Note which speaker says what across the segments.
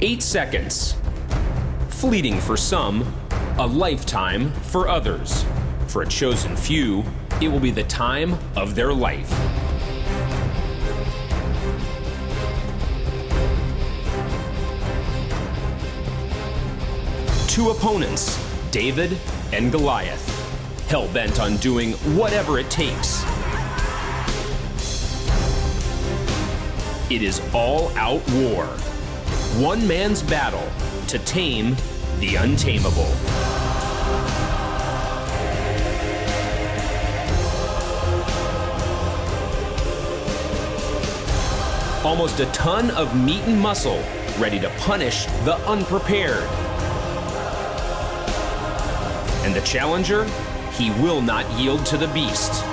Speaker 1: 8 seconds. Fleeting for some, a lifetime for others. For a chosen few, it will be the time of their life. Two opponents, David and Goliath, hell-bent on doing whatever it takes. It is all-out war. One man's battle to tame the untamable. Almost a ton of meat and muscle, ready to punish the unprepared. And the challenger, he will not yield to the beast.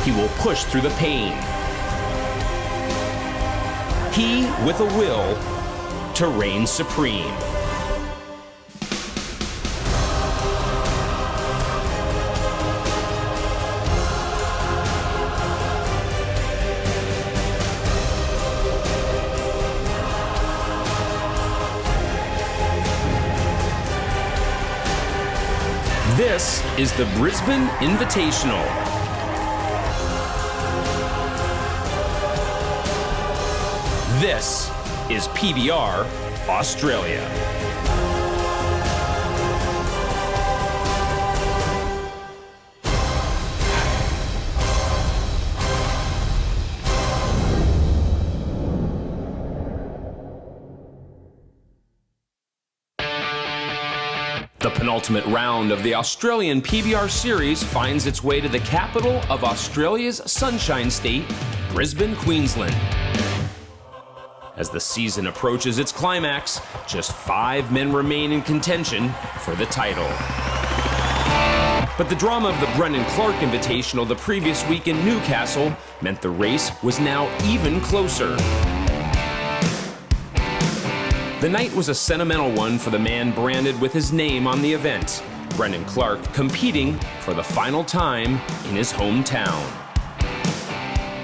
Speaker 1: He will push through the pain. He with a will to reign supreme. This is the Brisbane Invitational. This is PBR Australia. The penultimate round of the Australian PBR series finds its way to the capital of Australia's Sunshine State, Brisbane, Queensland. As the season approaches its climax, just 5 men remain in contention for the title. But the drama of the Brendan Clark Invitational the previous week in Newcastle meant the race was now even closer. The night was a sentimental one for the man branded with his name on the event, Brendan Clark competing for the final time in his hometown.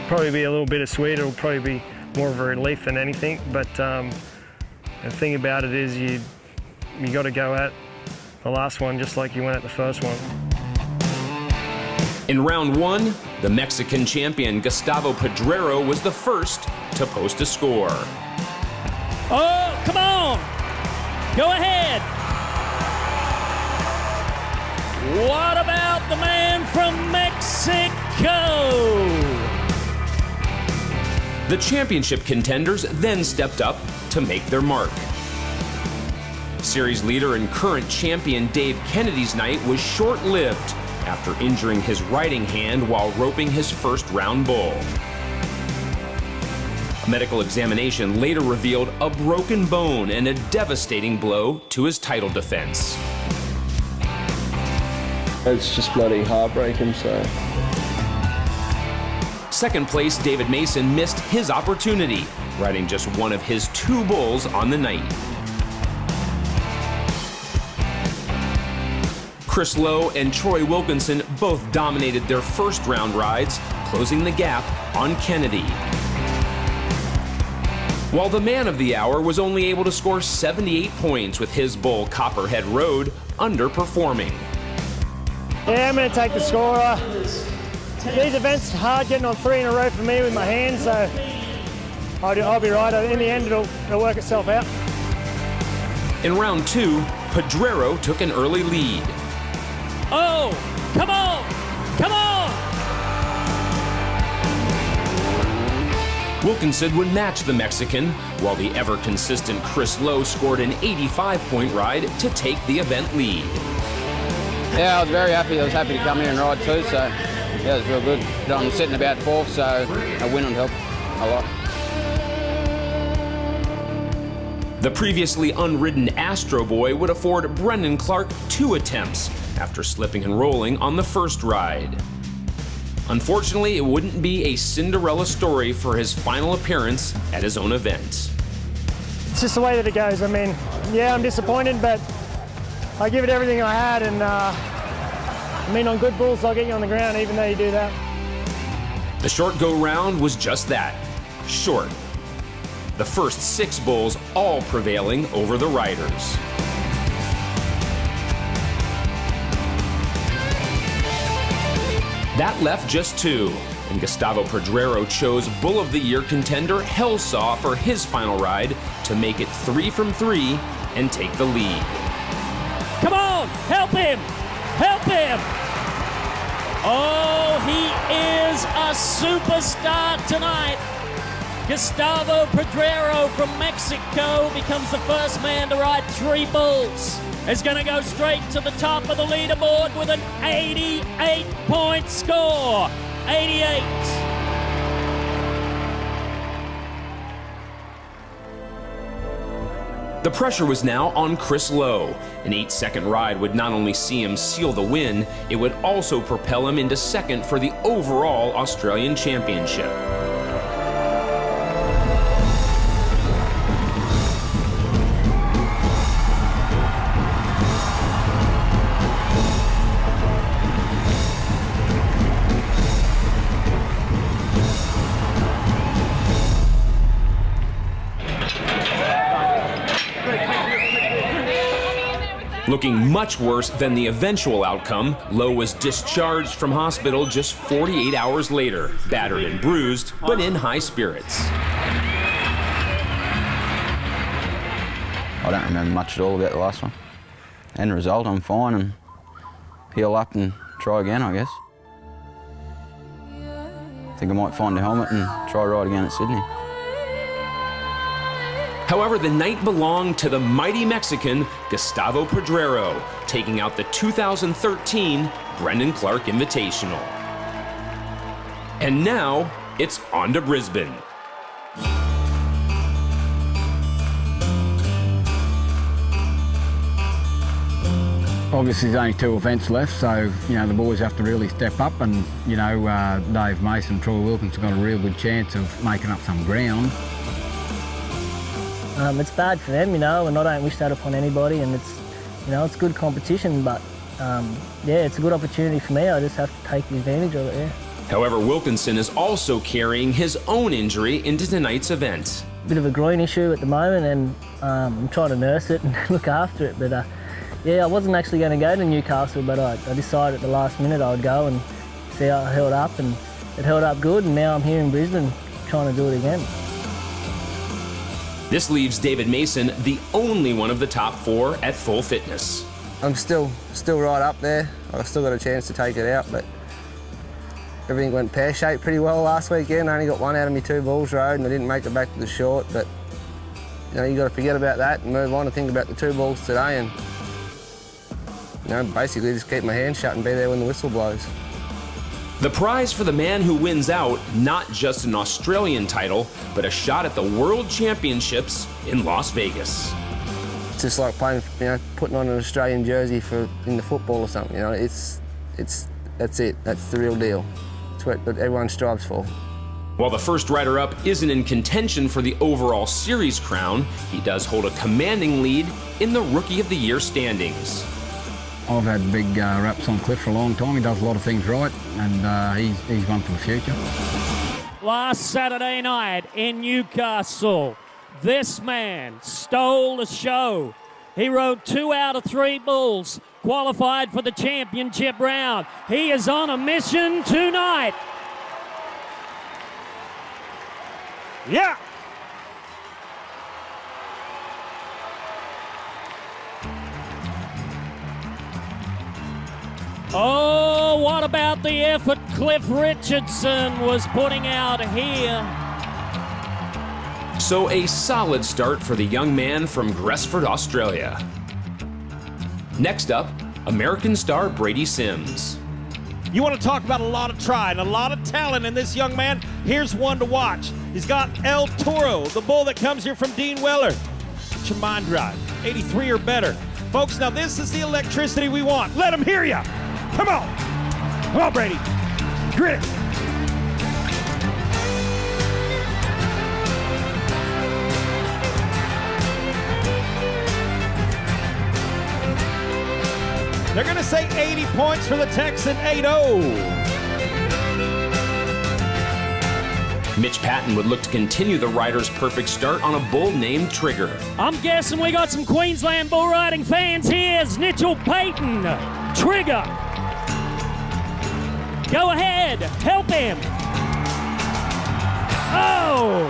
Speaker 2: Probably be a little bittersweet. It'll probably be more of a relief than anything, but the thing about it is you got to go at the last one just like you went at the first one.
Speaker 1: In round 1, the Mexican champion Gustavo Pedrero was the first to post a score.
Speaker 3: Oh, come on! Go ahead! What about the man from Mexico?
Speaker 1: The championship contenders then stepped up to make their mark. Series leader and current champion Dave Kennedy's night was short-lived after injuring his riding hand while roping his first round bull. A medical examination later revealed a broken bone and a devastating blow to his title defense.
Speaker 4: It's just bloody heartbreaking, so.
Speaker 1: Second place, David Mason missed his opportunity, riding just one of his 2 bulls on the night. Chris Lowe and Troy Wilkinson both dominated their first round rides, closing the gap on Kennedy. While the man of the hour was only able to score 78 points with his bull Copperhead Road underperforming.
Speaker 2: Yeah, I'm going to take the scorer. These events are hard getting on 3 in a row for me with my hands, so I'll be right. In the end, it'll work itself out.
Speaker 1: In round 2, Pedrero took an early lead.
Speaker 3: Oh, come on! Come on!
Speaker 1: Wilkinson would match the Mexican, while the ever-consistent Chris Lowe scored an 85-point ride to take the event lead.
Speaker 5: Yeah, I was very happy. I was happy to come here and ride too, so yeah, it was real good. I'm sitting about 4th, so a win would help a lot.
Speaker 1: The previously unridden Astro Boy would afford Brendan Clark 2 attempts after slipping and rolling on the first ride. Unfortunately, it wouldn't be a Cinderella story for his final appearance at his own event.
Speaker 2: It's just the way that it goes. I mean, yeah, I'm disappointed, but I give it everything I had, and I mean, on good bulls, I'll get you on the ground even though you do that.
Speaker 1: The short go round was just that. short. The first 6 bulls all prevailing over the riders. That left just 2, and Gustavo Pedrero chose Bull of the Year contender Hellsaw for his final ride to make it 3 from 3 and take the lead.
Speaker 3: Come on, help him! Help him! Oh, he is a superstar tonight. Gustavo Pedrero from Mexico becomes the first man to ride 3 bulls. Is going to go straight to the top of the leaderboard with an 88-point score. 88.
Speaker 1: The pressure was now on Chris Lowe. An 8-second ride would not only see him seal the win, it would also propel him into second for the overall Australian Championship. Looking much worse than the eventual outcome, Lowe was discharged from hospital just 48 hours later, battered and bruised, but in high spirits.
Speaker 5: I don't remember much at all about the last one. End result, I'm fine and heal up and try again, I guess. I think I might find a helmet and try ride again at Sydney.
Speaker 1: However, the night belonged to the mighty Mexican Gustavo Pedrero, taking out the 2013 Brendan Clark Invitational. And now, it's on to Brisbane.
Speaker 6: Obviously, there's only 2 events left, so, the boys have to really step up and, Dave Mason, Troy Wilkins have got a real good chance of making up some ground.
Speaker 7: It's bad for them, and I don't wish that upon anybody, and it's good competition, but it's a good opportunity for me. I just have to take the advantage of it, yeah.
Speaker 1: However, Wilkinson is also carrying his own injury into tonight's event.
Speaker 7: Bit of a groin issue at the moment, and I'm trying to nurse it and look after it, but I wasn't actually going to go to Newcastle, but I decided at the last minute I would go and see how it held up, and it held up good, and now I'm here in Brisbane trying to do it again.
Speaker 1: This leaves David Mason the only one of the top 4 at full fitness.
Speaker 4: I'm still right up there. I've still got a chance to take it out, but everything went pear-shaped pretty well last weekend. I only got 1 out of my 2 bulls rode and I didn't make it back to the short, but you got to forget about that and move on and think about the 2 bulls today and basically just keep my hands shut and be there when the whistle blows.
Speaker 1: The prize for the man who wins out, not just an Australian title, but a shot at the World Championships in Las Vegas.
Speaker 4: It's just like playing, putting on an Australian jersey in the football or something. That's it. That's the real deal. It's what everyone strives for.
Speaker 1: While the first rider-up isn't in contention for the overall series crown, he does hold a commanding lead in the Rookie of the Year standings.
Speaker 6: I've had big raps on Cliff for a long time. He does a lot of things right, and he's one for the future.
Speaker 3: Last Saturday night in Newcastle, this man stole the show. He rode 2 out of 3 bulls, qualified for the championship round. He is on a mission tonight. Yeah. Oh, what about the effort Cliff Richardson was putting out here?
Speaker 1: So a solid start for the young man from Gresford, Australia. Next up, American star Brady Sims.
Speaker 8: You want to talk about a lot of try and a lot of talent in this young man? Here's one to watch. He's got El Toro, the bull that comes here from Dean Weller. Get your mind right. 83 or better. Folks, now this is the electricity we want. Let them hear ya. Come on. Come on, Brady. Grit it. They're going to say 80 points for the Texan 8-0.
Speaker 1: Mitch Patton would look to continue the rider's perfect start on a bull named Trigger.
Speaker 3: I'm guessing we got some Queensland bull riding fans. Here's Mitchell Payton. Trigger. Go ahead. Help him. Oh!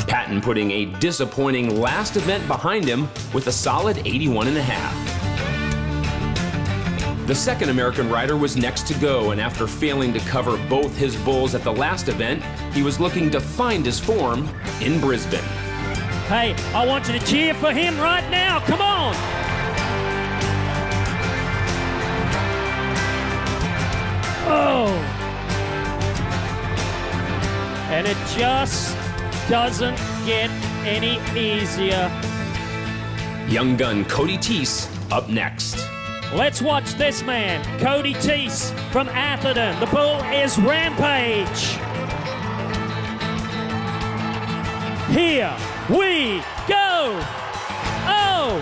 Speaker 1: Patton putting a disappointing last event behind him with a solid 81.5. The second American rider was next to go, and after failing to cover both his bulls at the last event, he was looking to find his form in Brisbane.
Speaker 3: Hey, I want you to cheer for him right now. Come on! Oh! And it just doesn't get any easier.
Speaker 1: Young gun Cody Teese up next.
Speaker 3: Let's watch this man, Cody Teese from Atherton. The bull is Rampage. Here we go. Oh!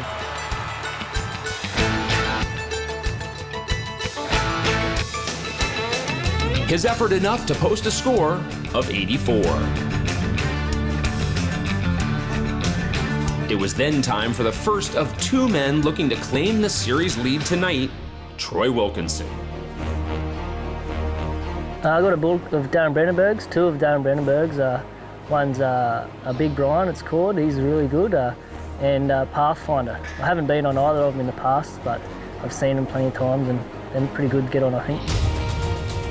Speaker 1: His effort enough to post a score of 84. It was then time for the first of two men looking to claim the series lead tonight, Troy Wilkinson.
Speaker 7: I got a bull of Darren Brandenburg's, two of Darren Brandenburg's. One's a Big Brian, it's called. He's really good. And Pathfinder. I haven't been on either of them in the past, but I've seen them plenty of times and they're pretty good to get on, I think.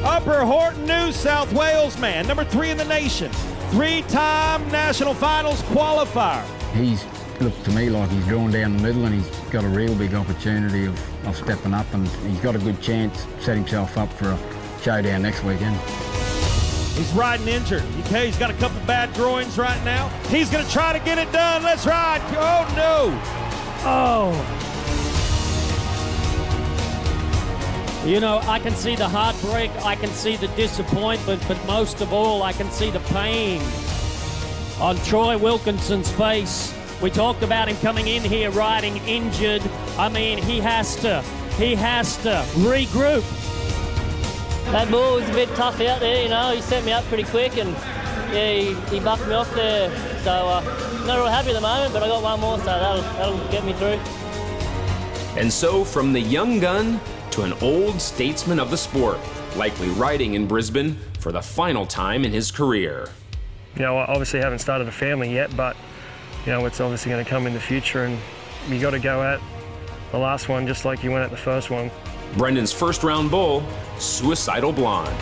Speaker 8: Upper Horton New South Wales man, number 3 in the nation, 3-time national finals qualifier.
Speaker 6: He's looked to me like he's drawn down the middle and he's got a real big opportunity of stepping up, and he's got a good chance to set himself up for a showdown next weekend.
Speaker 8: He's riding injured. Okay, he's got a couple bad groins right now. He's going to try to get it done. Let's ride. Oh, no.
Speaker 3: Oh! You know, I can see the heartbreak, I can see the disappointment, but most of all, I can see the pain on Troy Wilkinson's face. We talked about him coming in here riding injured. I mean, he has to regroup.
Speaker 7: That bull was a bit tough out there, you know. He set me up pretty quick and yeah, he bucked me off there. So not real happy at the moment, but I got one more, so that'll get me through.
Speaker 1: And so from the young gun to an old statesman of the sport, likely riding in Brisbane for the final time in his career.
Speaker 2: You know, I obviously haven't started a family yet, but you know, it's obviously going to come in the future, and you got to go at the last one just like you went at the first one.
Speaker 1: Brendan's first round bull, Suicidal Blonde.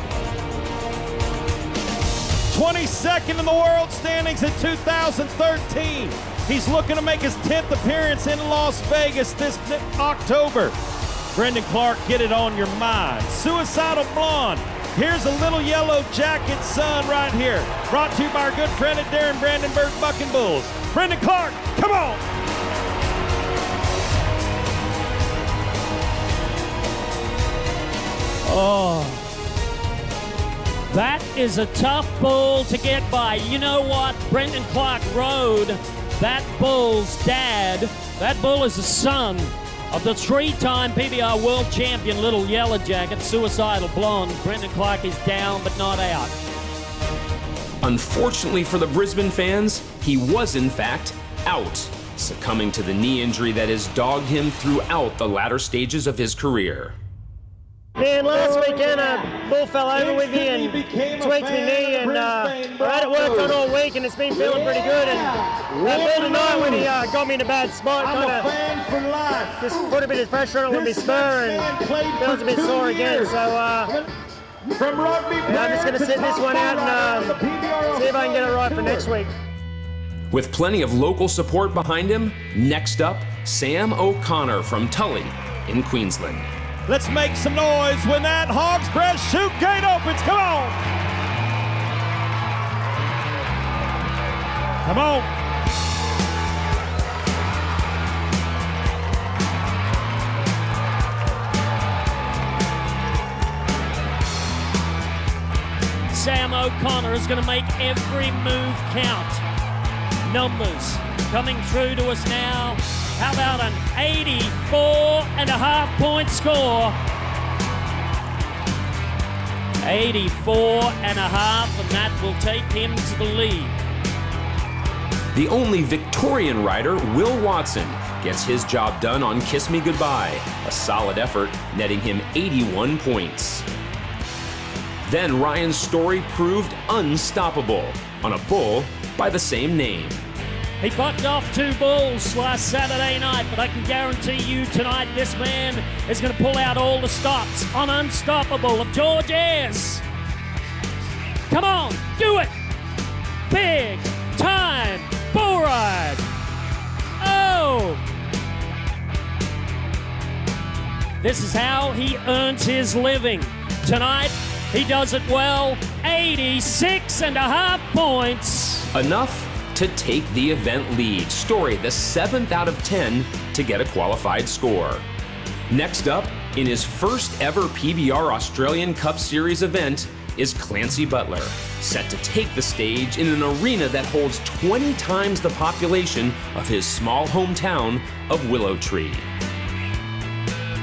Speaker 8: 22nd in the world standings in 2013. He's looking to make his 10th appearance in Las Vegas this October. Brendan Clark, get it on your mind. Suicidal Blonde. Here's a little yellow jacket son right here. Brought to you by our good friend at Darren Brandenburg Bucking Bulls. Brendan Clark, come on.
Speaker 3: Oh, that is a tough bull to get by. You know what? Brendan Clark rode that bull's dad. That bull is the son of the 3-time PBR World Champion Little Yellow Jacket, Suicidal Blonde. Brendan Clark is down but not out.
Speaker 1: Unfortunately for the Brisbane fans, he was in fact out, succumbing to the knee injury that has dogged him throughout the latter stages of his career.
Speaker 7: Man, last weekend a bull fell over with me and tweaked my knee, and I had it worked on all week and it's been feeling pretty good. And that bull tonight, when he got me in a bad spot, kind of just put a bit of pressure on it with my spur and feels a bit sore again. So I'm just going to sit this one out and see if I can get it right for next week.
Speaker 1: With plenty of local support behind him, next up, Sam O'Connor from Tully in Queensland.
Speaker 8: Let's make some noise when that Hog's Breath chute gate opens. Come on. Come on.
Speaker 3: Sam O'Connor is going to make every move count. Numbers coming through to us now. How about an 84.5 point score? 84 and a half, and that will take him to the lead.
Speaker 1: The only Victorian rider, Will Watson, gets his job done on Kiss Me Goodbye, a solid effort netting him 81 points. Then Ryan's story proved unstoppable on a bull by the same name.
Speaker 3: He bucked off 2 bulls last Saturday night, but I can guarantee you tonight this man is going to pull out all the stops on Unstoppable of George Ayres. Come on, do it! Big time bull ride! Oh! This is how he earns his living. Tonight, he does it well, 86 and a half points.
Speaker 1: Enough to take the event lead. Story the 7th out of 10 to get a qualified score. Next up, in his first ever PBR Australian Cup Series event, is Clancy Butler, set to take the stage in an arena that holds 20 times the population of his small hometown of Willow Tree.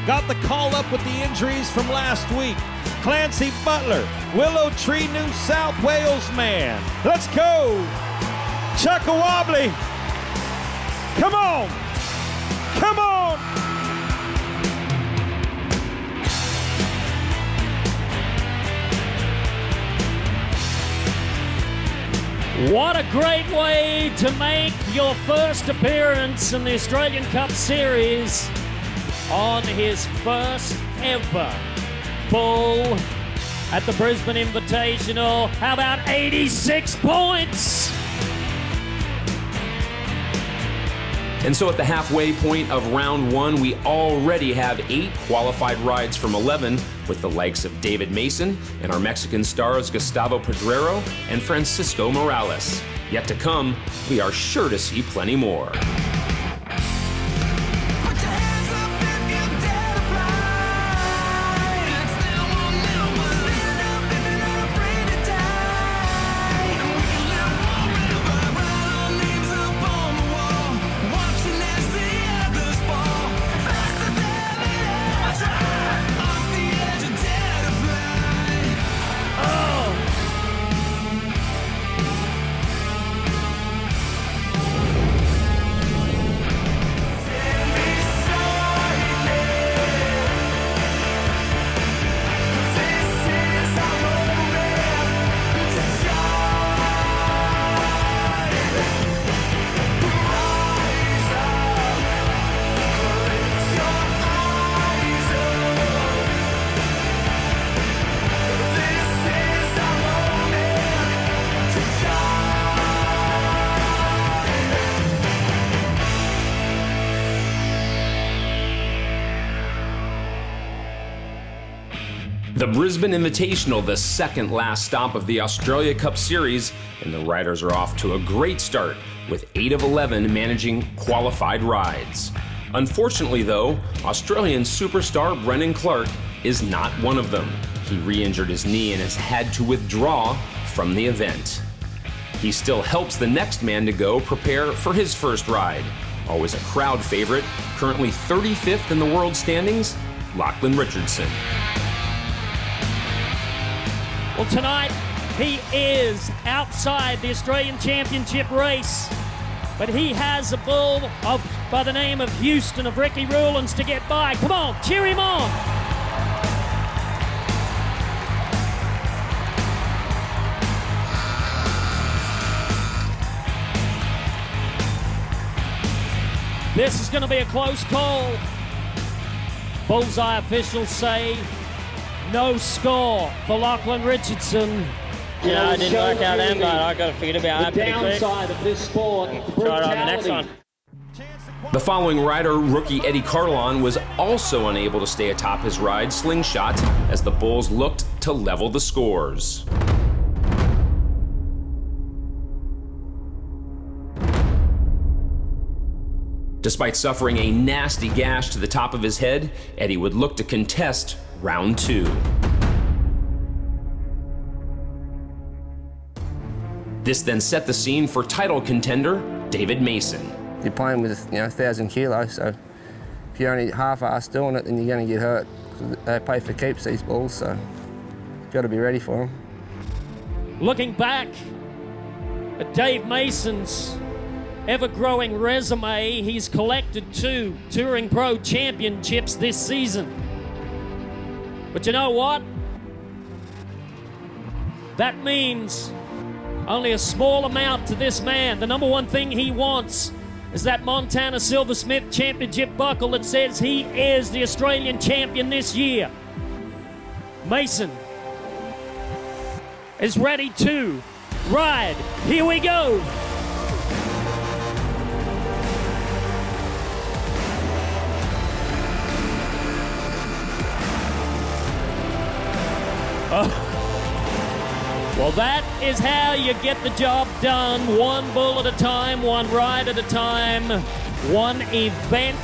Speaker 8: Got the call up with the injuries from last week. Clancy Butler, Willow Tree, New South Wales man. Let's go! Chuck-a-wobbly. Come on! Come on!
Speaker 3: What a great way to make your first appearance in the Australian Cup Series on his first ever bull at the Brisbane Invitational. How about 86 points?
Speaker 1: And so at the halfway point of round 1, we already have 8 qualified rides from 11, with the likes of David Mason and our Mexican stars Gustavo Pedrero and Francisco Morales. Yet to come, we are sure to see plenty more. The Brisbane Invitational, the second last stop of the Australia Cup Series, and the riders are off to a great start with 8 of 11 managing qualified rides. Unfortunately though, Australian superstar Brendan Clark is not one of them. He re-injured his knee and has had to withdraw from the event. He still helps the next man to go prepare for his first ride. Always a crowd favorite, currently 35th in the world standings, Lachlan Richardson.
Speaker 3: Well, tonight he is outside the Australian Championship race, but he has a bull by the name of Houston of Ricky Rowlands to get by. Come on, cheer him on. This is going to be a close call. Bullseye officials say no score for Lachlan Richardson.
Speaker 7: Yeah, it didn't work out then, but I got to figure it out pretty quick.
Speaker 3: Downside of this sport,
Speaker 7: Try it on the next one.
Speaker 1: The following rider, rookie Eddie Carlon, was also unable to stay atop his ride, Slingshot, as the Bulls looked to level the scores. Despite suffering a nasty gash to the top of his head, Eddie would look to contest round 2. This then set the scene for title contender David Mason.
Speaker 4: You're playing with 1,000 kilos, so if you're only half-assed doing it, then you're going to get hurt. They pay for keeps, these bulls, so got to be ready for them.
Speaker 3: Looking back at Dave Mason's ever-growing resume, he's collected 2 Touring Pro Championships this season. But you know what? That means only a small amount to this man. The number one thing he wants is that Montana Silversmith Championship buckle that says he is the Australian champion this year. Mason is ready to ride. Here we go. Well, that is how you get the job done. One bull at a time, one ride at a time, one event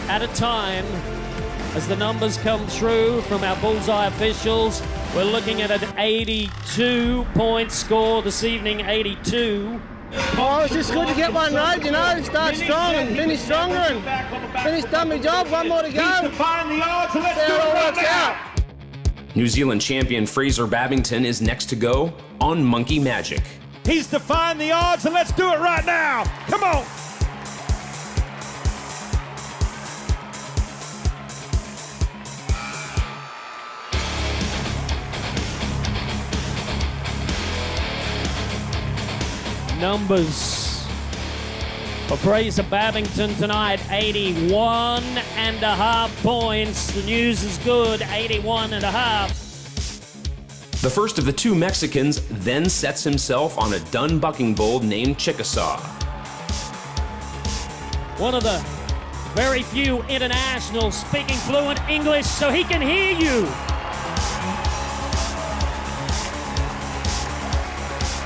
Speaker 3: at a time. As the numbers come through from our Bullseye officials, we're looking at an 82-point score this evening, 82.
Speaker 7: Oh, it's just good to get one ride, you know, start strong and finish stronger and finish done my job, one more to go.
Speaker 8: He's defying the odds, and let's
Speaker 7: See
Speaker 8: do
Speaker 7: how
Speaker 8: it
Speaker 7: it
Speaker 8: right
Speaker 7: works
Speaker 8: now.
Speaker 7: out.
Speaker 1: New Zealand champion Fraser Babington is next to go on Monkey Magic.
Speaker 8: He's defying the odds, and let's do it right now. Come on.
Speaker 3: Numbers for Fraser Babington tonight, 81.5 points. The news is good, 81.5.
Speaker 1: The first of the 2 Mexicans then sets himself on a dun bucking bull named Chickasaw.
Speaker 3: One of the very few internationals speaking fluent English so he can hear you.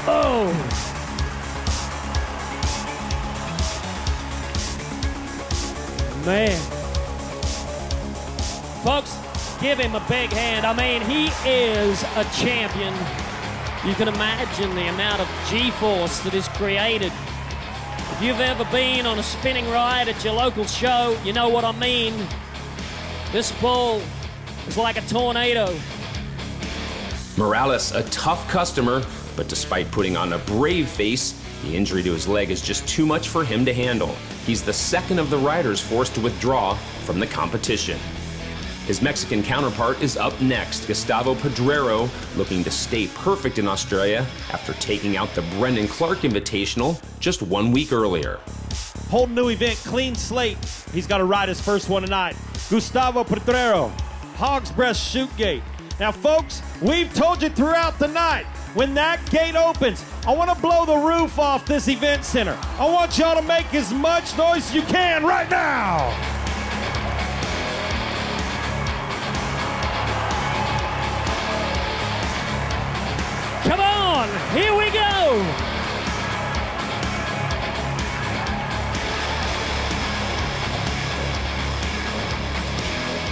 Speaker 3: Oh. Man. Folks, give him a big hand. I mean, he is a champion. You can imagine the amount of G-force that is created. If you've ever been on a spinning ride at your local show, you know what I mean. This bull is like a tornado.
Speaker 1: Morales, a tough customer, but despite putting on a brave face, the injury to his leg is just too much for him to handle. He's the second of the riders forced to withdraw from the competition. His Mexican counterpart is up next, Gustavo Pedrero, looking to stay perfect in Australia after taking out the Brendan Clark Invitational just 1 week earlier.
Speaker 8: Whole new event, clean slate. He's got to ride his first one tonight. Gustavo Pedrero, Hog's Breast Chute Gate. Now, folks, we've told you throughout the night, when that gate opens, I want to blow the roof off this event center. I want y'all to make as much noise as you can right now.
Speaker 3: Come on, here we go.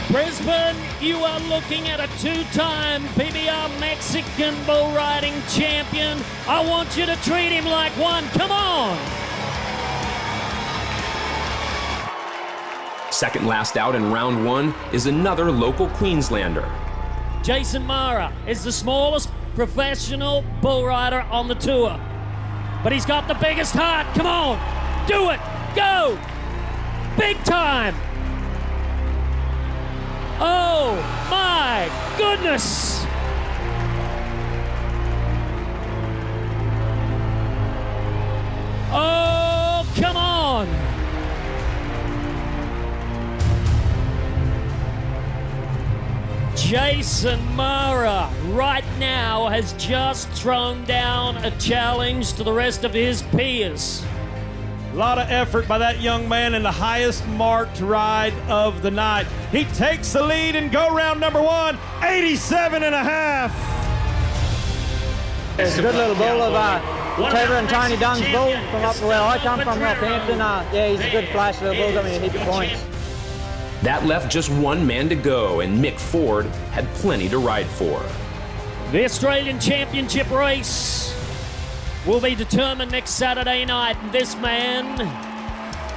Speaker 3: Brisbane, you are looking at a 2-time PBR Mexican bull riding champion. I want you to treat him like one. Come on.
Speaker 1: Second last out in round 1 is another local Queenslander.
Speaker 3: Jason Mara is the smallest professional bull rider on the tour, but he's got the biggest heart. Come on, do it, go, big time. Oh my goodness. Oh, come on. Jason Mara right now has just thrown down a challenge to the rest of his peers.
Speaker 8: A lot of effort by that young man in the highest marked ride of the night. He takes the lead in go round number 1, 87.5.
Speaker 7: It's a good little bull of Trevor and Tony Dunn's bull from up where I come from, Northampton. Yeah, he's a good flash little bull, got me a heap of points.
Speaker 1: That left just one man to go, and Mick Ford had plenty to ride for.
Speaker 3: The Australian Championship race will be determined next Saturday night, and this man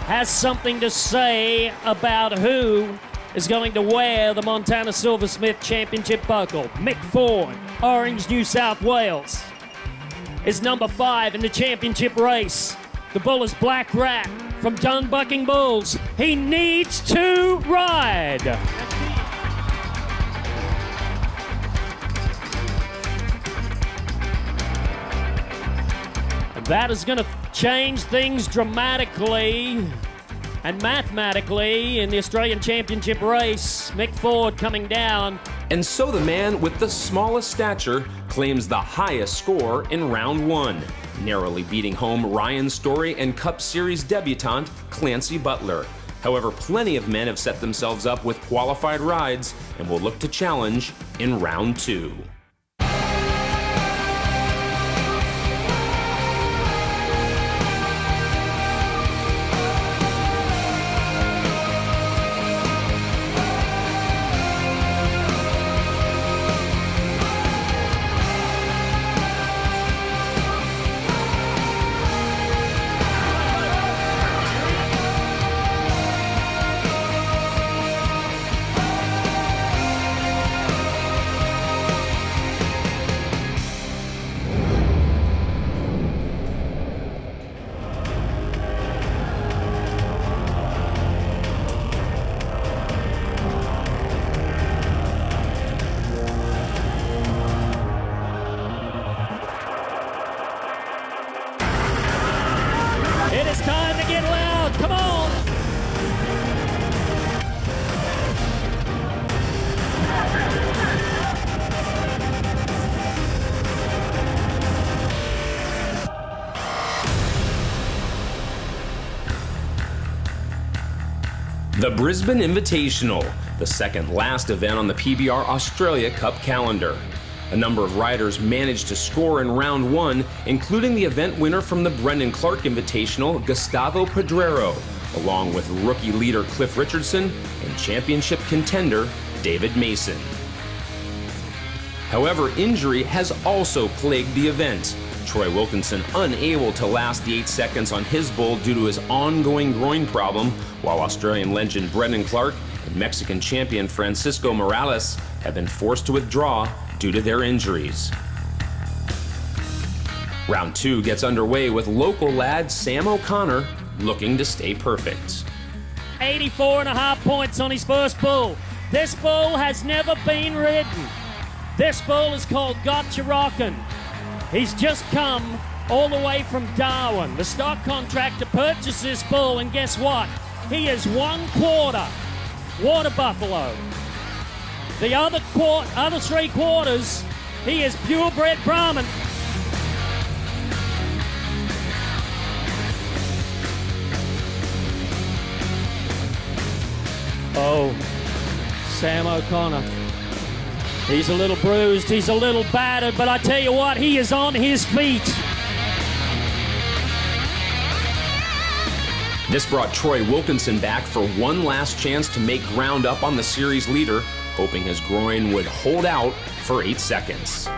Speaker 3: has something to say about who is going to wear the Montana Silversmith Championship buckle. Mick Ford, Orange, New South Wales, is number 5 in the championship race. The bull is Black Rat from Dunbucking Bulls. He needs to ride. That is going to change things dramatically and mathematically in the Australian Championship race. Mick Ford coming down.
Speaker 1: And so the man with the smallest stature claims the highest score in round 1, narrowly beating home Ryan Story and Cup Series debutant Clancy Butler. However, plenty of men have set themselves up with qualified rides and will look to challenge in round 2.
Speaker 3: It is time to get loud. Come on.
Speaker 1: The Brisbane Invitational, the second last event on the PBR Australia Cup calendar. A number of riders managed to score in round 1, including the event winner from the Brendan Clark Invitational, Gustavo Pedrero, along with rookie leader Cliff Richardson and championship contender David Mason. However, injury has also plagued the event. Troy Wilkinson unable to last the 8 seconds on his bull due to his ongoing groin problem, while Australian legend Brendan Clark and Mexican champion Francisco Morales have been forced to withdraw due to their injuries. Round 2 gets underway with local lad Sam O'Connor looking to stay perfect.
Speaker 3: 84.5 points on his first bull. This bull has never been ridden. This bull is called Gotcha Rockin'. He's just come all the way from Darwin. The stock contractor purchased this bull, and guess what? He is 1/4 water buffalo. The other 3/4, he is purebred Brahman. Oh, Sam O'Connor. He's a little bruised, he's a little battered, but I tell you what, he is on his feet.
Speaker 1: This brought Troy Wilkinson back for one last chance to make ground up on the series leader, hoping his groin would hold out for 8 seconds.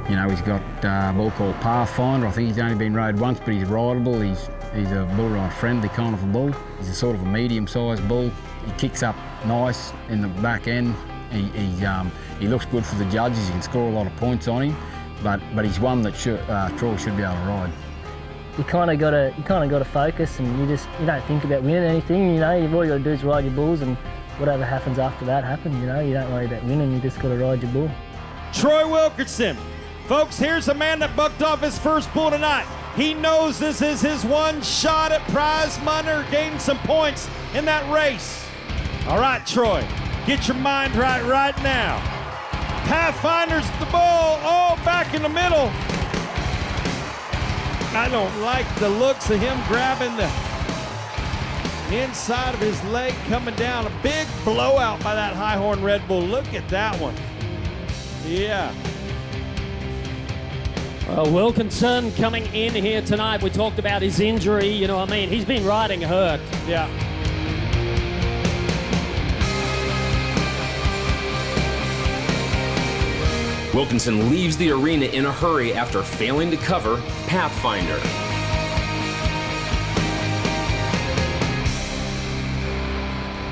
Speaker 6: You know, he's got a bull called Pathfinder. I think he's only been rode once, but he's rideable. He's a bull ride friendly kind of a bull. He's a sort of a medium-sized bull. He kicks up nice in the back end. He looks good for the judges. You can score a lot of points on him, but he's one that Troy should be able to ride.
Speaker 7: You kind of got to focus, and you don't think about winning anything. You know, all you got to do is ride your bulls, and whatever happens after that happens. You know, you don't worry about winning. You just got to ride your bull.
Speaker 8: Troy Wilkinson. Folks, here's a man that bucked off his first bull tonight. He knows this is his one shot at prize money or gaining some points in that race. All right, Troy, get your mind right now. Pathfinder's the bull. Oh, back in the middle. I don't like the looks of him grabbing the inside of his leg coming down. A big blowout by that high horn Red Bull. Look at that one. Yeah.
Speaker 3: Well, Wilkinson coming in here tonight. We talked about his injury. You know what I mean? He's been riding hurt.
Speaker 8: Yeah.
Speaker 1: Wilkinson leaves the arena in a hurry after failing to cover Pathfinder.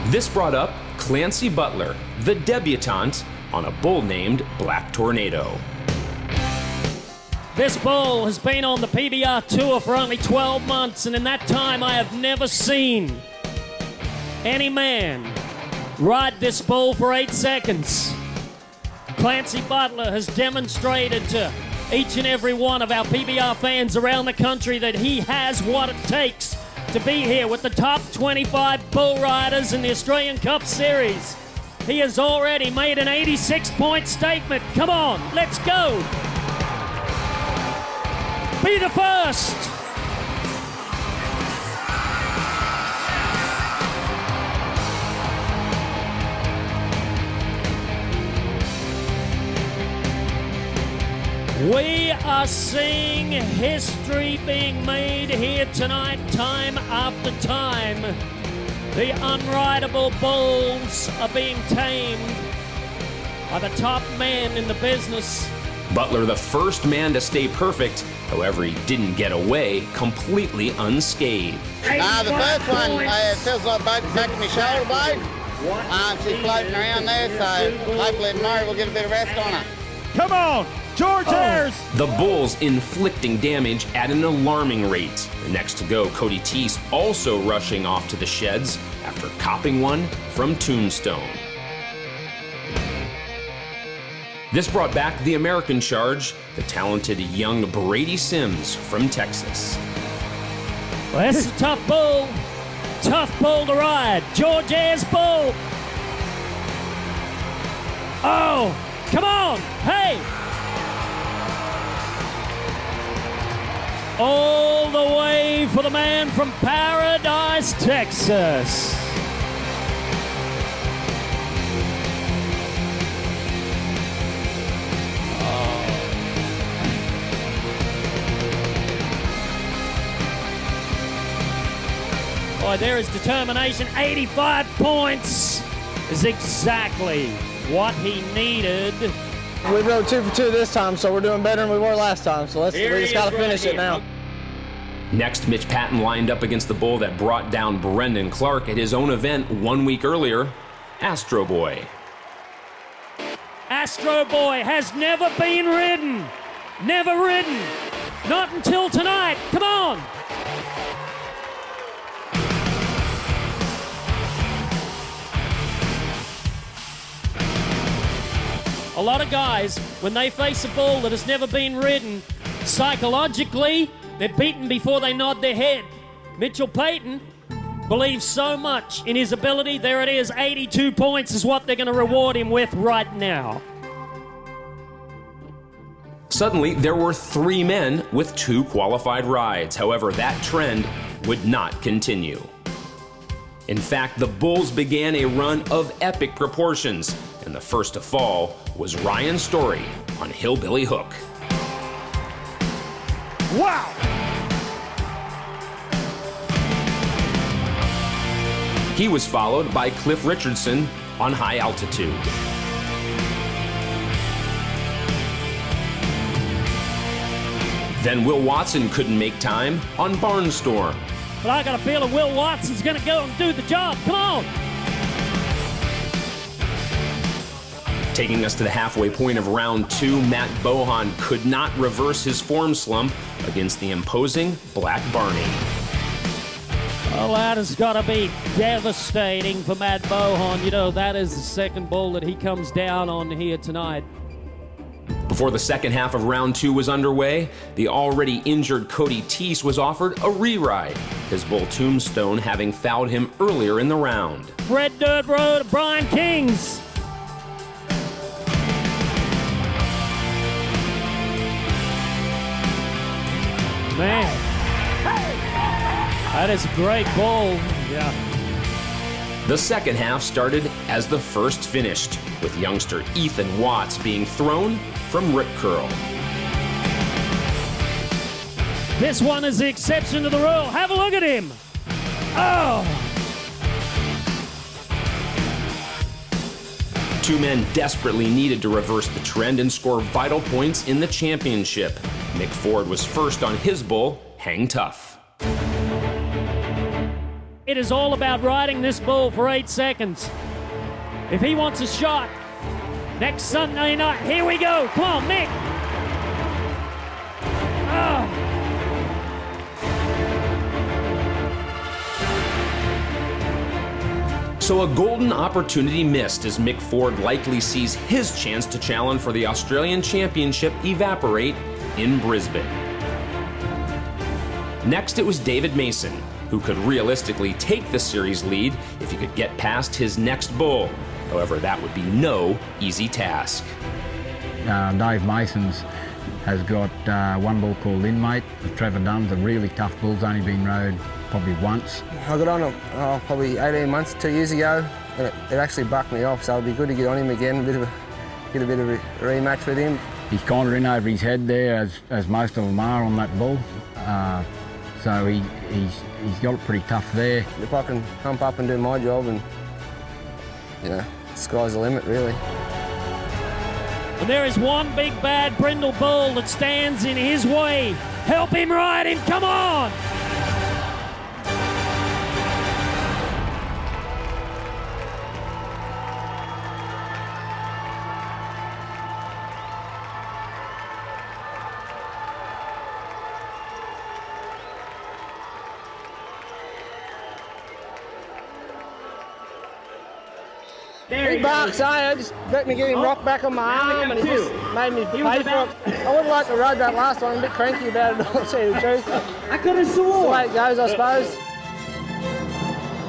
Speaker 1: This brought up Clancy Butler, the debutante, on a bull named Black Tornado.
Speaker 3: This bull has been on the PBR tour for only 12 months, and in that time I have never seen any man ride this bull for 8 seconds. Clancy Butler has demonstrated to each and every one of our PBR fans around the country that he has what it takes to be here with the top 25 bull riders in the Australian Cup Series. He has already made an 86-point statement. Come on, let's go. Be the first. We are seeing history being made here tonight, time after time. The unrideable bulls are being tamed by the top man in the business.
Speaker 1: Butler, the first man to stay perfect, however, he didn't get away completely unscathed.
Speaker 5: The first one, it feels like back in my shoulder blade. She's floating around there, so hopefully tomorrow we'll get a bit of rest on her.
Speaker 8: Come on, George Ayres.
Speaker 1: The bulls inflicting damage at an alarming rate. Next to go, Cody Teese also rushing off to the sheds after copping one from Tombstone. This brought back the American charge, the talented young Brady Sims from Texas.
Speaker 3: Well, this is a tough bull to ride. George Ayres bull. Oh, come on, hey. All the way for the man from Paradise, Texas. Boy, there is determination. 85 points is exactly what he needed.
Speaker 7: We rode 2 for 2 this time, so we're doing better than we were last time. So we just got to finish it now.
Speaker 1: Next, Mitch Patton lined up against the bull that brought down Brendan Clark at his own event 1 week earlier, Astro Boy.
Speaker 3: Astro Boy has never been ridden. Never ridden. Not until tonight. Come on. A lot of guys, when they face a bull that has never been ridden, psychologically, they're beaten before they nod their head. Mitchell Payton believes so much in his ability. There it is, 82 points is what they're going to reward him with right now.
Speaker 1: Suddenly, there were 3 men with 2 qualified rides. However, that trend would not continue. In fact, the bulls began a run of epic proportions, and the first to fall was Ryan Story on Hillbilly Hook.
Speaker 8: Wow!
Speaker 1: He was followed by Cliff Richardson on High Altitude. Then Will Watson couldn't make time on Barnstorm.
Speaker 3: But I got a feeling Will Watson's going to go and do the job. Come on!
Speaker 1: Taking us to the halfway point of round 2, Matt Bohan could not reverse his form slump against the imposing Black Barney.
Speaker 3: Oh, that has got to be devastating for Matt Bohan. You know, that is the second bull that he comes down on here tonight.
Speaker 1: Before the second half of round 2 was underway, the already injured Cody Teese was offered a re-ride, his bull Tombstone having fouled him earlier in the round.
Speaker 3: Red Dirt Road, Brian Kings. Man, that is a great bull. Yeah.
Speaker 1: The second half started as the first finished, with youngster Ethan Watts being thrown from Rip Curl.
Speaker 3: This one is the exception to the rule. Have a look at him. Oh.
Speaker 1: Two men desperately needed to reverse the trend and score vital points in the championship. Mick Ford was first on his bull, Hang Tough.
Speaker 3: It is all about riding this bull for 8 seconds. If he wants a shot, next Sunday night, here we go. Come on, Mick. Oh.
Speaker 1: So a golden opportunity missed as Mick Ford likely sees his chance to challenge for the Australian Championship evaporate in Brisbane. Next, it was David Mason, who could realistically take the series lead if he could get past his next bull. However, that would be no easy task.
Speaker 6: Dave Mason's has got one bull called Inmate. Trevor Dunn's a really tough bull's only been rode probably once.
Speaker 4: I got on him probably 18 months, 2 years ago, and it actually bucked me off, so it'd be good to get on him again, get a bit of a rematch with him.
Speaker 6: He's kind of in over his head there, as most of them are on that bull. So he's got it pretty tough there.
Speaker 4: If I can hump up and do my job, and sky's the limit, really.
Speaker 3: And there is one big bad brindle bull that stands in his way. Help him ride him, come on!
Speaker 4: He barks, I just let me get him rock back on my arm, and he just made me pay for it. I wouldn't like to ride that last one, I'm a bit cranky about it, I'll tell you the truth.
Speaker 3: I could have sworn.
Speaker 4: That's the way it goes, I suppose.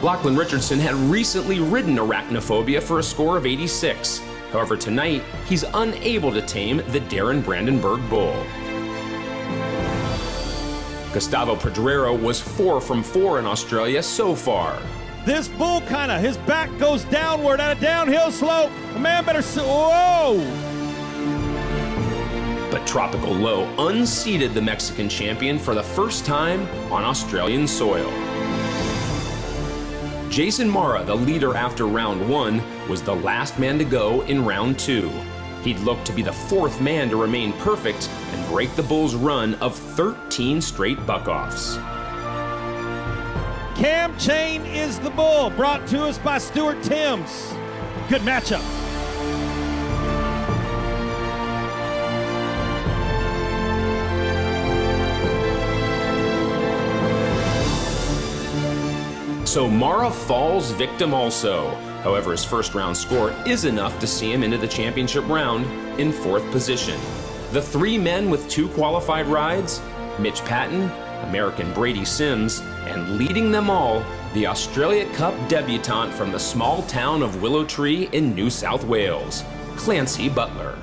Speaker 1: Lachlan Richardson had recently ridden Arachnophobia for a score of 86. However, tonight, he's unable to tame the Darren Brandenburg bull. Gustavo Pedrero was 4 from 4 in Australia so far.
Speaker 8: This bull his back goes downward at a downhill slope. The man better, whoa!
Speaker 1: But Tropical Low unseated the Mexican champion for the first time on Australian soil. Jason Mara, the leader after round 1, was the last man to go in round 2. He'd looked to be the 4th man to remain perfect and break the bull's run of 13 straight buck-offs.
Speaker 8: Cam Chain is the bull, brought to us by Stuart Timms. Good matchup.
Speaker 1: So Mara falls victim also. However, his first round score is enough to see him into the championship round in 4th position. The 3 men with 2 qualified rides, Mitch Patton, American Brady Sims, and leading them all, the Australia Cup debutant from the small town of Willow Tree in New South Wales, Clancy Butler.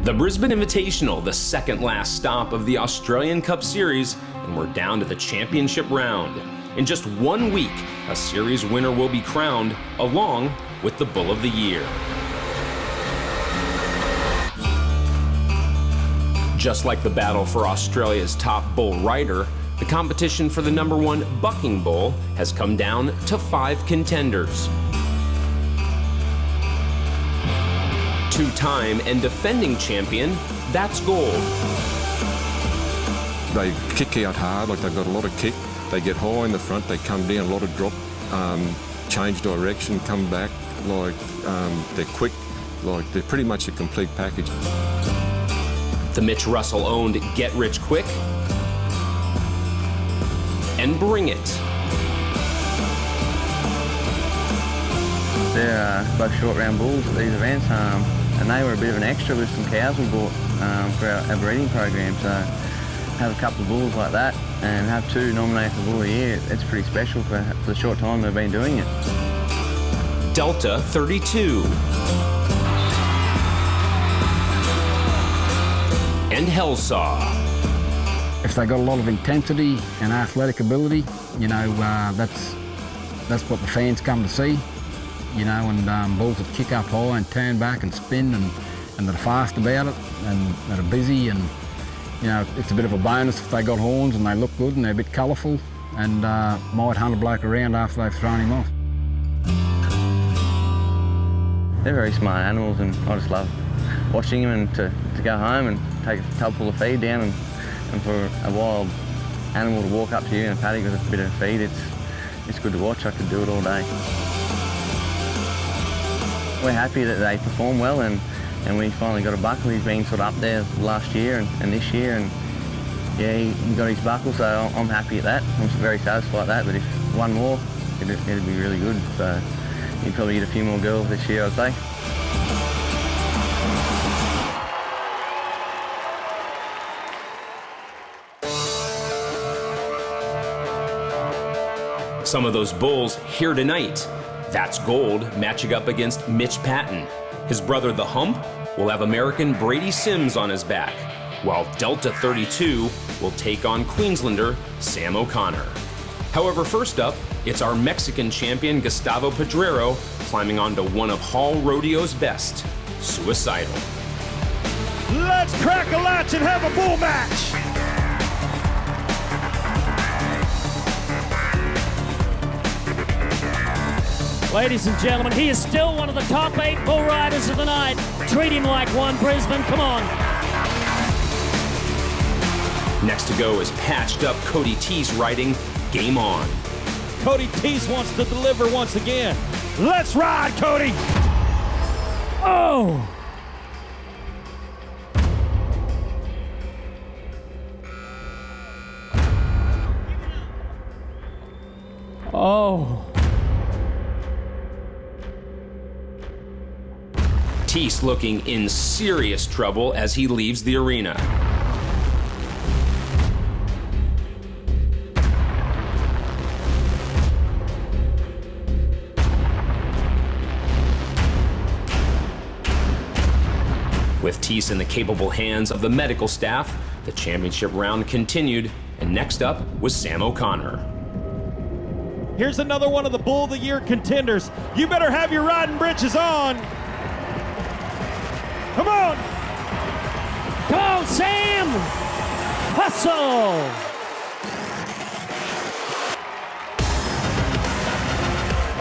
Speaker 1: The Brisbane Invitational, the second last stop of the Australian Cup Series, and we're down to the championship round. In just 1 week, a series winner will be crowned, along with the Bull of the Year. Just like the battle for Australia's top bull rider, the competition for the #1 bucking bull has come down to 5 contenders. Two-time and defending champion, That's Gold.
Speaker 9: They kick out hard, like they've got a lot of kick. They get high in the front, they come down, a lot of drop, change direction, come back, like they're quick, like they're pretty much a complete package.
Speaker 1: The Mitch Russell-owned Get Rich Quick and Bring It.
Speaker 10: They're both short round bulls at these events, and they were a bit of an extra with some cows we bought for our breeding program. So have a couple of bulls like that and have 2 nominated for Bull of the Year, it's pretty special for the short time they've been doing it.
Speaker 1: Delta 32. And Hellsaw.
Speaker 6: If they got a lot of intensity and athletic ability, you know, that's what the fans come to see. You know, and bulls that kick up high and turn back and spin and that are fast about it and that are busy, and you know, it's a bit of a bonus if they got horns and they look good and they're a bit colourful and might hunt a bloke around after they've thrown him off.
Speaker 10: They're very smart animals, and I just love watching them, and to go home and take a tubful of feed down and for a wild animal to walk up to you in a paddock with a bit of feed, it's good to watch. I could do it all day. We're happy that they perform well, and we finally got a buckle. He's been sort of up there last year and this year, and yeah, he got his buckle, so I'm happy at that. I'm very satisfied at that, but if one more, it'd be really good. So he'd probably get a few more girls this year, I'd say.
Speaker 1: Some of those bulls here tonight. That's Gold matching up against Mitch Patton. His brother, the Hump, will have American Brady Sims on his back, while Delta 32 will take on Queenslander Sam O'Connor. However, first up, it's our Mexican champion Gustavo Pedrero climbing onto one of Hall Rodeo's best, Suicidal.
Speaker 8: Let's crack a latch and have a bull match.
Speaker 3: Ladies and gentlemen, he is still one of the top 8 bull riders of the night. Treat him like one, Brisbane, come on.
Speaker 1: Next to go is patched up Cody Teese riding Game On.
Speaker 8: Cody Teese wants to deliver once again. Let's ride, Cody!
Speaker 3: Oh! Oh.
Speaker 1: Teese looking in serious trouble as he leaves the arena. With Teese in the capable hands of the medical staff, the championship round continued, and next up was Sam O'Connor.
Speaker 8: Here's another one of the Bull of the Year contenders. You better have your riding breeches on. Come on!
Speaker 3: Come on, Sam! Hustle!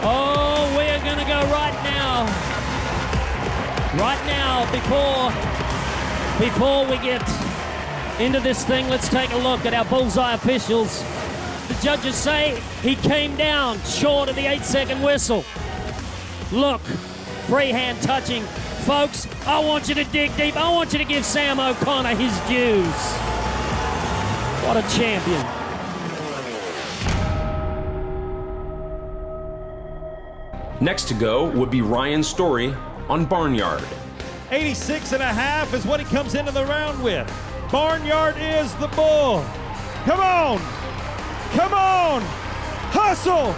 Speaker 3: Oh, we're gonna go right now. Right now, before we get into this thing, let's take a look at our bullseye officials. The judges say he came down short of the 8-second whistle. Look, freehand touching. Folks, I want you to dig deep. I want you to give Sam O'Connor his dues. What a champion.
Speaker 1: Next to go would be Ryan Story on Barnyard.
Speaker 8: 86.5 is what he comes into the round with. Barnyard is the bull. Come on! Come on! Hustle!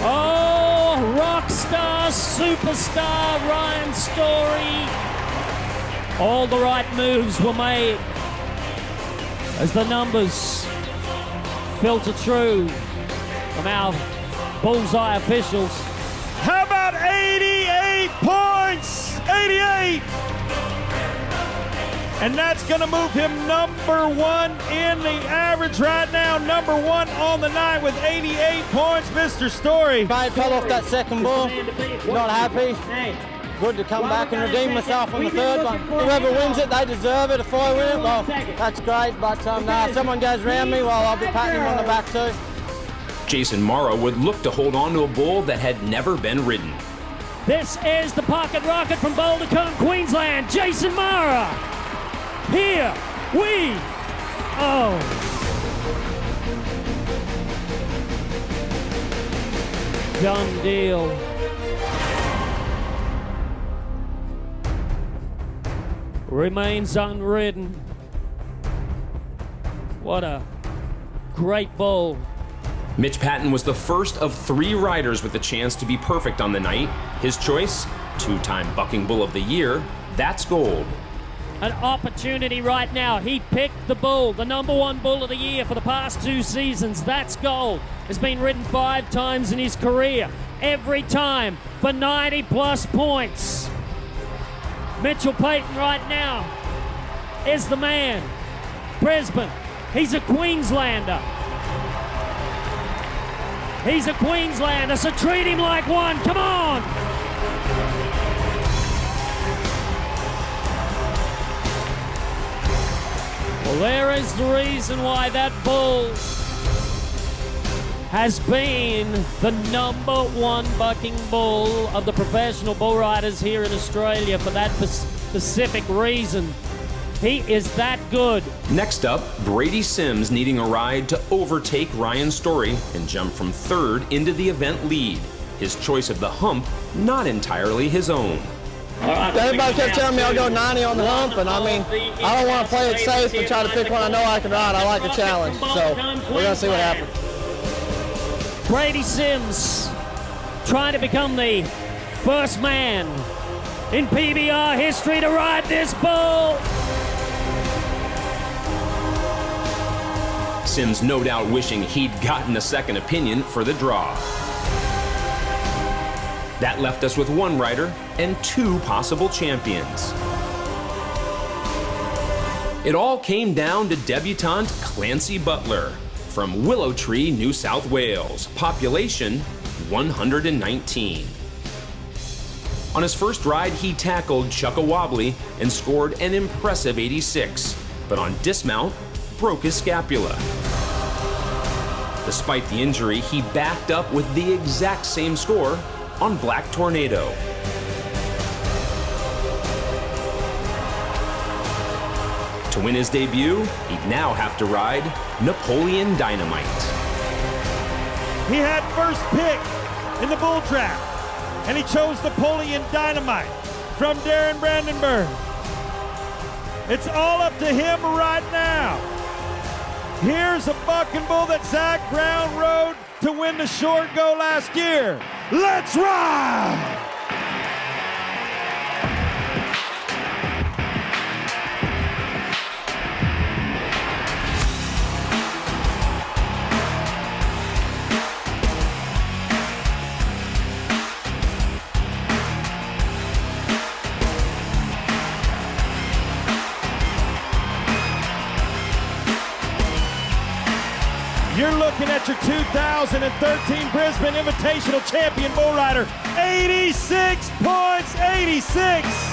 Speaker 3: Oh, rock star, superstar Ryan Story. All the right moves were made as the numbers filter through from our bullseye officials.
Speaker 8: How about 88 points? 88! And that's going to move him number number one in the average right now. Number one on the night with 88 points, Mr. Story.
Speaker 11: Mate, fell off that second ball. Not happy. Good to come back and redeem myself on the third one. Whoever wins it, they deserve it. If I win it, well, that's great. But if someone goes around me, well, I'll be patting him on the back too.
Speaker 1: Jason Morrow would look to hold on to a bull that had never been ridden.
Speaker 3: This is the pocket rocket from Boulder Cone, Queensland. Jason Morrow. Here we go. Done deal. Remains unridden. What a great bull.
Speaker 1: Mitch Patton was the first of 3 riders with the chance to be perfect on the night. His choice, 2-time Bucking Bull of the Year, that's gold.
Speaker 3: An opportunity right now. He picked the bull, the number 1 bull of the year for the past 2 seasons. That's gold. Has been ridden 5 times in his career. Every time for 90+ points. Mitchell Payton right now is the man. Brisbane, he's a Queenslander. He's a Queenslander, so treat him like one. Come on! Well, there is the reason why that bull has been the number 1 bucking bull of the professional bull riders here in Australia for that specific reason. He is that good.
Speaker 1: Next up, Brady Sims needing a ride to overtake Ryan Story and jump from 3rd into the event lead. His choice of the hump, not entirely his own.
Speaker 11: Everybody kept telling me I'll go 90 on the hump, and I mean, I don't want to play it safe and try to pick one I know I can ride. I like a challenge, so we're going to see what happens.
Speaker 3: Brady Sims trying to become the first man in PBR history to ride this bull.
Speaker 1: Sims no doubt wishing he'd gotten a second opinion for the draw. That left us with 1 rider and 2 possible champions. It all came down to debutante Clancy Butler from Willow Tree, New South Wales, population 119. On his first ride, he tackled Chuck-a-Wobbly and scored an impressive 86, but on dismount, broke his scapula. Despite the injury, he backed up with the exact same score on Black Tornado. To win his debut, he'd now have to ride Napoleon Dynamite.
Speaker 8: He had first pick in the bull draft, and he chose Napoleon Dynamite from Darren Brandenburg. It's all up to him right now. Here's a bucking bull that Zach Brown rode to win the short go last year. Let's ride! You're looking at your 2013 Brisbane Invitational champion bull rider. 86 points, 86.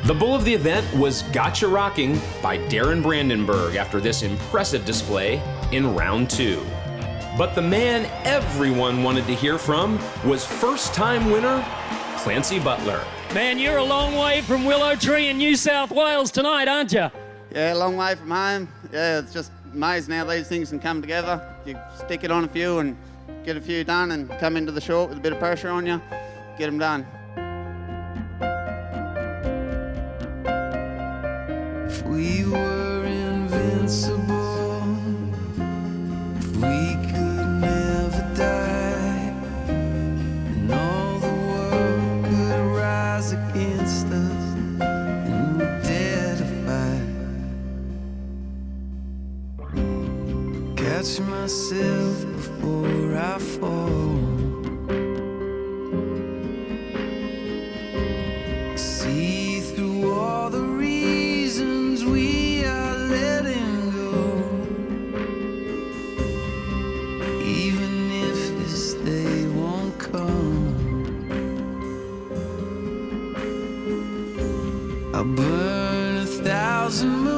Speaker 1: The bull of the event was Gotcha Rocking by Darren Brandenburg after this impressive display in round 2. But the man everyone wanted to hear from was first-time winner Clancy Butler.
Speaker 3: Man, you're a long way from Willow Tree in New South Wales tonight, aren't you?
Speaker 12: Yeah, a long way from home. Yeah, it's just amazing how these things can come together. You stick it on a few and get a few done and come into the short with a bit of pressure on you, get them done.
Speaker 13: If we were invincible, if we could never die, and all the world catch myself before I fall. See through all the reasons we are letting go, even if this day won't come. I'll burn 1,000 moons